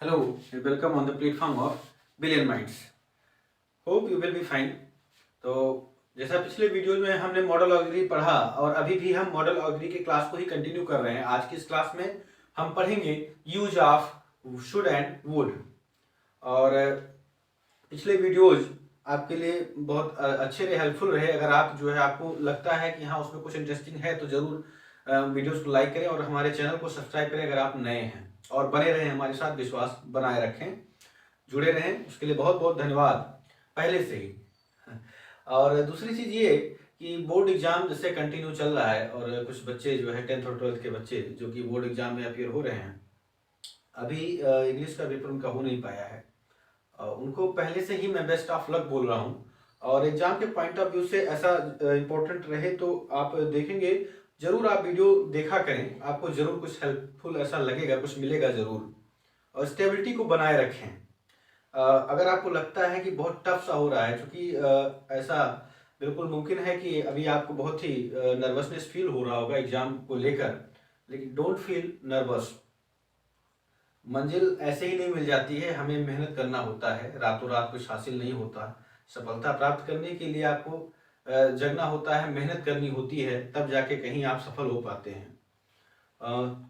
Hello and welcome on the platform of Billion Minds. Hope you will be fine. तो जैसा पिछले video में हमने मॉडल ऑग्जरी पढ़ा और अभी भी हम मॉडल ऑग्जरी की क्लास को ही कंटिन्यू कर रहे हैं। आज की इस क्लास में हम पढ़ेंगे use of should and would. और पिछले वीडियोज आपके लिए बहुत अच्छे रहे, हेल्पफुल रहे। अगर आप जो है आपको लगता है कि हाँ उसमें कुछ इंटरेस्टिंग है तो जरूर वीडियोस को लाइक करें और हमारे चैनल को सब्सक्राइब करें अगर आप नए हैं, और बने रहें हमारे साथ, विश्वास बनाए रखें, जुड़े रहें। उसके लिए बहुत बहुत धन्यवाद पहले से ही। और दूसरी चीज़ ये कि बोर्ड एग्जाम जैसे कंटिन्यू चल रहा है और कुछ बच्चे जो है 10th और 12th के बच्चे जो कि बोर्ड एग्जाम में अपियर हो रहे हैं, अभी इंग्लिश का पेपर उनका हो नहीं पाया है। उनको पहले से ही मैं बेस्ट ऑफ लक बोल रहा हूँ। और एग्जाम के पॉइंट ऑफ व्यू से ऐसा इम्पोर्टेंट रहे तो आप देखेंगे जरूर, आप वीडियो देखा करें, आपको जरूर कुछ हेल्पफुल ऐसा लगेगा, कुछ मिलेगा जरूर। और स्टेबिलिटी को बनाए रखें। अगर आपको लगता है कि बहुत टफ सा हो रहा है, क्योंकि ऐसा बिल्कुल मुमकिन है कि अभी आपको बहुत ही नर्वसनेस फील हो रहा होगा एग्जाम को लेकर, लेकिन डोंट फील नर्वस। मंजिल ऐसे ही नहीं मिल जाती है, हमें मेहनत करना होता है, रातों रात कुछ हासिल नहीं होता। सफलता प्राप्त करने के लिए आपको जगना होता है, मेहनत करनी होती है, तब जाके कहीं आप सफल हो पाते हैं।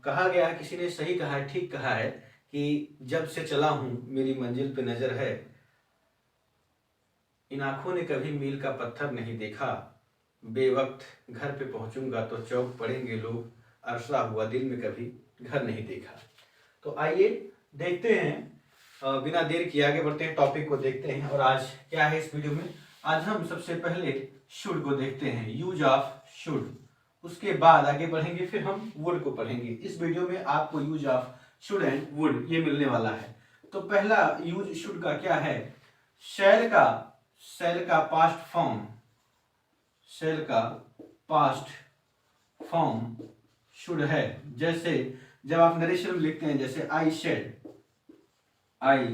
कहा गया है, किसी ने सही कहा है, ठीक कहा है कि जब से चला हूं मेरी मंजिल पे नजर है, इन आंखों ने कभी मील का पत्थर नहीं देखा, बेवक्त घर पे पहुंचूंगा तो चौक पड़ेंगे लोग, अरसा हुआ दिल में कभी घर नहीं देखा। तो आइए देखते हैं, बिना देर किए आगे बढ़ते हैं, टॉपिक को देखते हैं। और आज क्या है इस वीडियो में, आज हम सबसे पहले शुड को देखते हैं, यूज ऑफ शुड। उसके बाद आगे बढ़ेंगे, फिर हम वुड को पढ़ेंगे। इस वीडियो में आपको use of should and would ये मिलने वाला है। तो पहला यूज शुड का क्या है, शैल का पास्ट फॉर्म, शैल का पास्ट फॉर्म शुड है। जैसे जब आप नरेशन में लिखते हैं, जैसे I said, I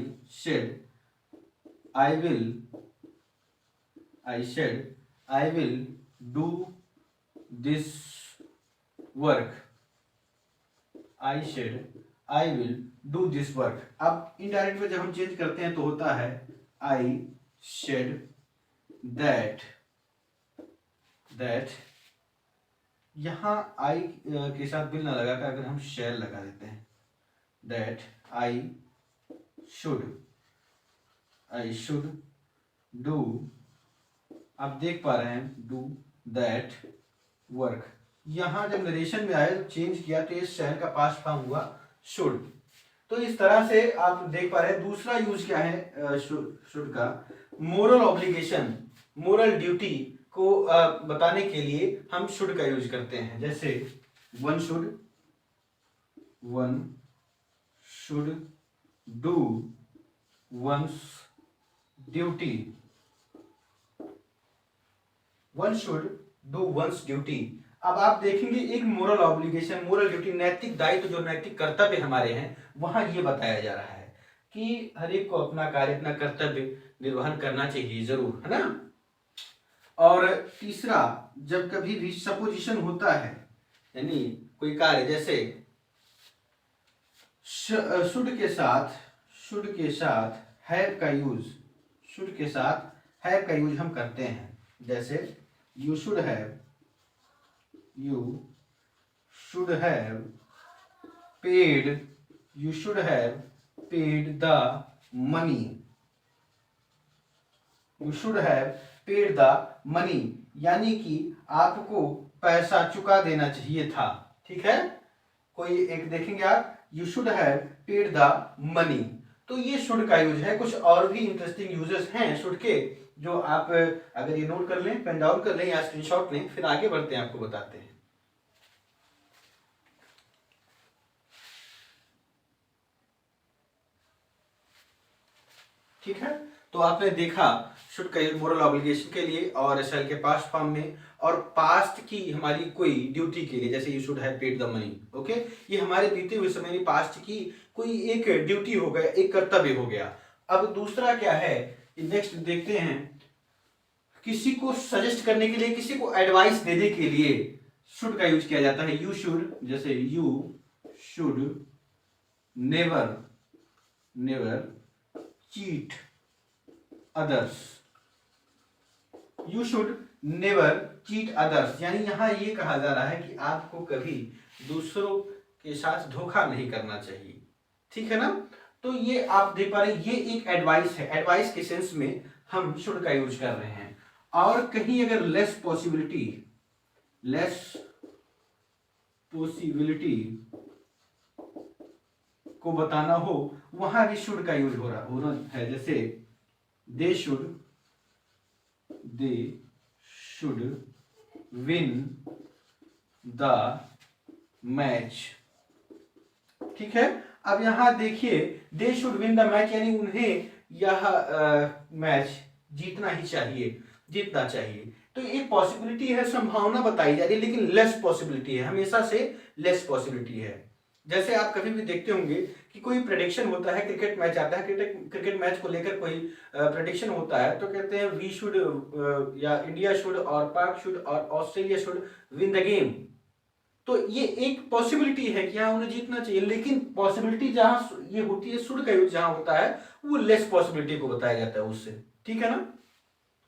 will do this work, I will do this work. अब इनडायरेक्ट में जब हम चेंज करते हैं तो होता है आई शेड दैट, यहां आई के साथ बिल ना लगाकर अगर हम शैल लगा देते हैं, दैट आई शुड डू, आप देख पा रहे हैं, डू दैट वर्क। यहां जब नरेशन में आए चेंज किया तो ये शैल का पास्ट फॉर्म हुआ शुड। तो इस तरह से आप देख पा रहे हैं। दूसरा यूज क्या है शुड का, मोरल ऑब्लिगेशन, मोरल ड्यूटी को बताने के लिए हम शुड का यूज करते हैं। जैसे one should do once duty, one should do once duty. अब आप देखेंगे एक मोरल ऑब्लिगेशन, मोरल ड्यूटी, नैतिक दायित्व, जो नैतिक कर्तव्य हमारे हैं, वहां ये बताया जा रहा है कि हर एक को अपना कार्य, अपना कर्तव्य निर्वहन करना चाहिए जरूर, है ना। और तीसरा, जब कभी भी सपोजिशन होता है, यानी कोई कार्य, जैसे शुड के साथ हैव का यूज, शुड के साथ हैव का यूज हम करते हैं। जैसे you should have paid, you should have paid the money, you should have paid the money, यानी कि आपको पैसा चुका देना चाहिए था। ठीक है, कोई एक देखेंगे आप, you should have paid the money, तो ये शुड का यूज है। कुछ और भी इंटरेस्टिंग यूजेस हैं शुड के, जो आप अगर ये नोट कर लें, पेन डाउन कर लें या स्क्रीनशॉट लें, फिर आगे बढ़ते हैं, आपको बताते हैं। ठीक है, तो आपने देखा शुड का यूज मोरल ऑब्लिगेशन के लिए और शैल के पास्ट फॉर्म में, और पास्ट की हमारी कोई ड्यूटी के लिए, जैसे you should have paid the money. Okay, ये हमारे बीते हुए समय में पास्ट की कोई एक ड्यूटी हो गया, एक कर्तव्य हो गया। अब दूसरा क्या है, नेक्स्ट देखते हैं, किसी को सजेस्ट करने के लिए, किसी को एडवाइस देने के लिए शुड का यूज किया जाता है। यू शुड, जैसे you should never never cheat others, you should never cheat others, यानी यहां ये कहा जा रहा है कि आपको कभी दूसरों के साथ धोखा नहीं करना चाहिए, ठीक है ना। तो ये आप देख पा रहे हैं, ये एक एडवाइस है, एडवाइस के सेंस में हम शुड का यूज कर रहे हैं। और कहीं अगर लेस पॉसिबिलिटी को बताना हो, वहां भी शुड का यूज होना है। जैसे they should win the match, ठीक है। अब यहां देखिए, they should win the match यानी उन्हें यह मैच जीतना चाहिए। तो एक पॉसिबिलिटी है, संभावना बताई जा रही है, लेकिन लेस पॉसिबिलिटी है, हमेशा से लेस पॉसिबिलिटी है। जैसे आप कभी भी देखते होंगे कि कोई प्रेडिक्शन होता है, क्रिकेट मैच आता है, क्रिकेट मैच को लेकर कोई प्रेडिक्शन होता है, तो कहते हैं वी शुड या इंडिया शुड और पाक शुड और Australia should win the game. तो ये एक पॉसिबिलिटी है कि हाँ उन्हें जीतना चाहिए, लेकिन पॉसिबिलिटी जहां ये होती है, शुड का यूज जहां होता है, वो लेस पॉसिबिलिटी को बताया जाता है उससे, ठीक है ना।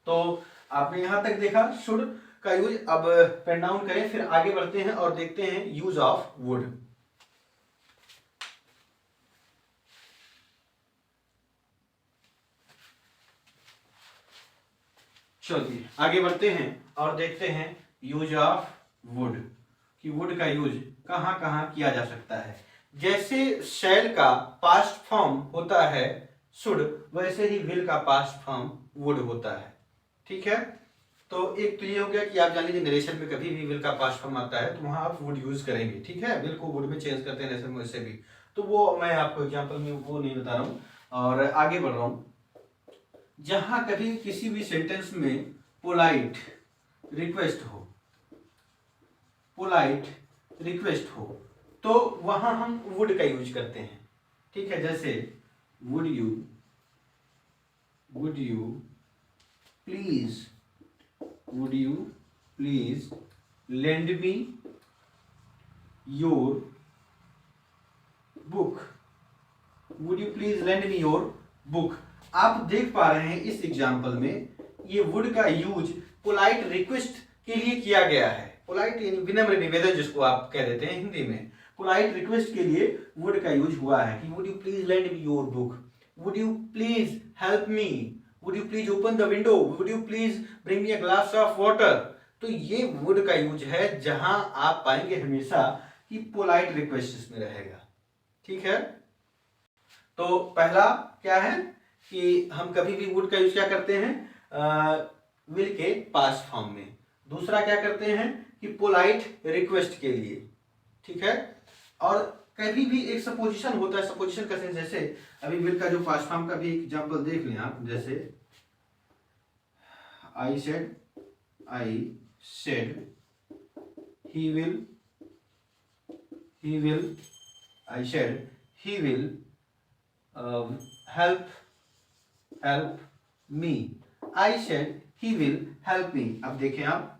तो आपने यहां तक देखा शुड का यूज। अब पेन डाउन करें, फिर आगे बढ़ते हैं और देखते हैं यूज ऑफ वुड। चलिए आगे बढ़ते हैं और देखते हैं यूज ऑफ वुड, कि वुड का यूज कहां कहां किया जा सकता है। जैसे शैल का पास्ट फॉर्म होता है शुड, वैसे ही विल का पास्ट फॉर्म वुड होता है, ठीक है। तो एक तो ये हो गया कि आप जान लीजिए नरेशन में कभी भी विल का पास्ट फॉर्म आता है तो वहां आप वुड यूज करेंगे, ठीक है। विल को वुड में चेंज करते हैं नरेशन में, वैसे भी। तो वो मैं आपको एग्जांपल में वो नहीं बता रहा हूं और आगे बढ़ रहा हूं। जहां कभी किसी भी सेंटेंस में पोलाइट रिक्वेस्ट हो, तो वहां हम वुड का यूज करते हैं, ठीक है। जैसे would you please lend me your book, would you please lend me your book. आप देख पा रहे हैं इस एग्जाम्पल में ये वुड का यूज पोलाइट रिक्वेस्ट के लिए किया गया है। पोलाइट यानी विनम्र निवेदन जिसको आप कह देते हैं हिंदी में, पोलाइट रिक्वेस्ट के लिए वुड का यूज हुआ है कि would you please lend me your book, would you please help me, would you please open the window, would you please bring me a glass of water. तो ये would का use है जहां आप पाएंगे हमेशा कि पोलाइट रिक्वेस्ट इसमें रहेगा, ठीक है। तो पहला क्या है कि हम कभी भी वुड का यूज क्या करते हैं, विल के पास्ट फॉर्म में। दूसरा क्या करते हैं कि पोलाइट रिक्वेस्ट के लिए, ठीक है। और कभी भी एक सपोजिशन होता है, सपोजिशन का सेंस, जैसे अभी विल का जो पास्ट फॉर्म का भी एग्जांपल देख लें आप। जैसे I said he will help me, I said he will help me. अब देखें आप,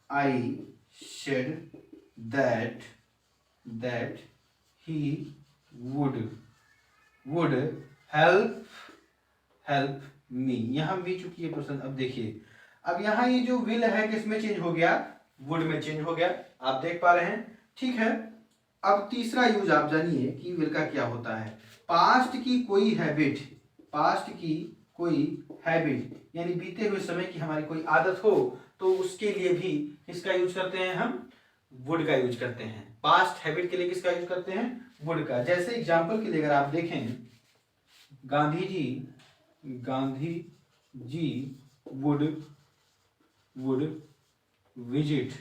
I said that he would help me. यहां भी चुकी है पर्सन। अब देखिए, अब यहां ये जो विल है किसमें चेंज हो गया, वुड में चेंज हो गया, आप देख पा रहे हैं, ठीक है। अब तीसरा यूज आप जानिए कि विल का क्या होता है। पास्ट की कोई हैबिट यानी बीते हुए समय की हमारी कोई आदत हो, तो उसके लिए भी किसका यूज करते हैं हम, वुड का यूज करते हैं। पास्ट हैबिट के लिए किसका यूज करते हैं, वुड का। जैसे एग्जांपल के लिए अगर आप देखें, Gandhi ji would visit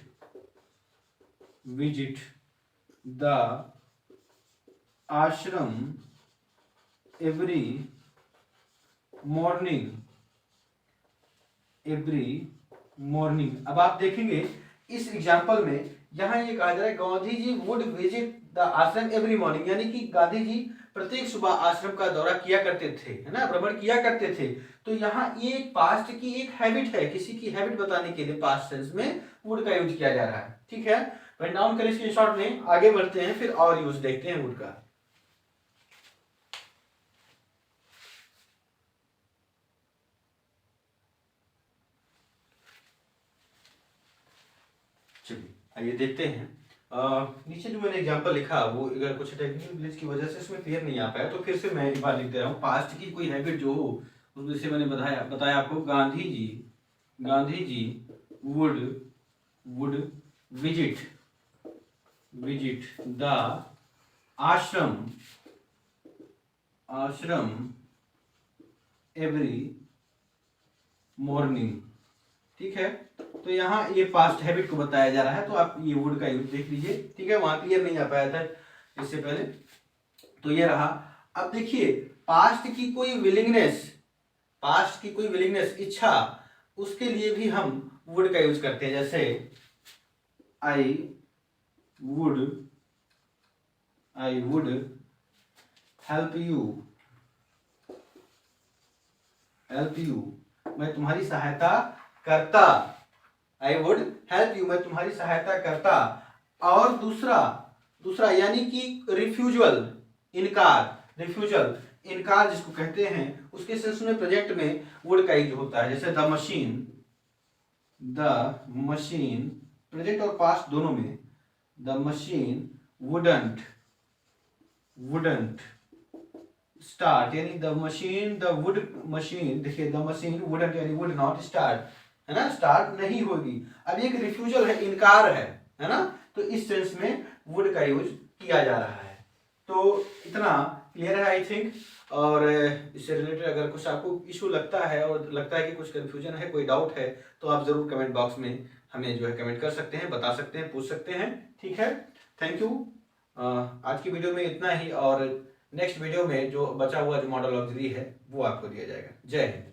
the आश्रम एवरी मॉर्निंग। अब आप देखेंगे इस एग्जाम्पल में यहां ये कहा जा रहा है Gandhi ji would visit the आश्रम एवरी मॉर्निंग, यानी कि गांधी जी प्रत्येक सुबह आश्रम का दौरा किया करते थे, है ना, भ्रमण किया करते थे। तो यहाँ ये पास्ट की एक हैबिट है, किसी की हैबिट बताने के लिए पास्ट सेंस में वुड का यूज किया जा रहा है, ठीक है। राइट डाउन करें इसके शॉर्ट में, आगे बढ़ते हैं, फिर और यूज देखते हैं वुड का। चलिए आइए देखते हैं। नीचे जो मैंने एग्जांपल लिखा वो अगर कुछ टेक्निकल ग्लिच की वजह से इसमें क्लियर नहीं आ पाया तो फिर से मैं एक बार लिख दे रहा हूँ। पास्ट की कोई हैबिट जो हो, उसमें से मैंने बताया आपको, Gandhi ji would visit the आश्रम एवरी मॉर्निंग। ठीक है, तो यहाँ ये पास्ट हैबिट को बताया जा रहा है, तो आप ये वुड का यूज देख लीजिए। ठीक है, वहां क्लियर नहीं आ पाया था इससे पहले, तो ये रहा। अब देखिए पास्ट की कोई विलिंगनेस, इच्छा, उसके लिए भी हम वुड का यूज करते हैं। जैसे आई वुड हेल्प यू, मैं तुम्हारी सहायता करता। आई वुड हेल्प यू, मैं तुम्हारी सहायता करता। और दूसरा यानी कि इनकार जिसको कहते हैं, उसके सेंस में प्रेजेंट में वुड का यूज होता है। जैसे द मशीन, प्रेजेंट और पास्ट दोनों में, द मशीन वुडंट स्टार्ट, यानी द मशीन देखिए द मशीन वुडंट यानी वुड नॉट स्टार्ट, है ना, स्टार्ट नहीं होगी। अब एक रिफ्यूजल है, इनकार है ना, तो इस सेंस में वुड का यूज किया जा रहा है। तो इतना क्लियर है आई थिंक। और इससे रिलेटेड अगर कुछ आपको इशू लगता है और लगता है कि कुछ कंफ्यूजन है, कोई डाउट है, तो आप जरूर कमेंट बॉक्स में हमें जो है कमेंट कर सकते हैं, बता सकते हैं, पूछ सकते हैं। ठीक है, थैंक यू। आज की वीडियो में इतना ही, और नेक्स्ट वीडियो में जो बचा हुआ जो मॉडल ऑक्सिलरी है वो आपको दिया जाएगा। जय हिंद।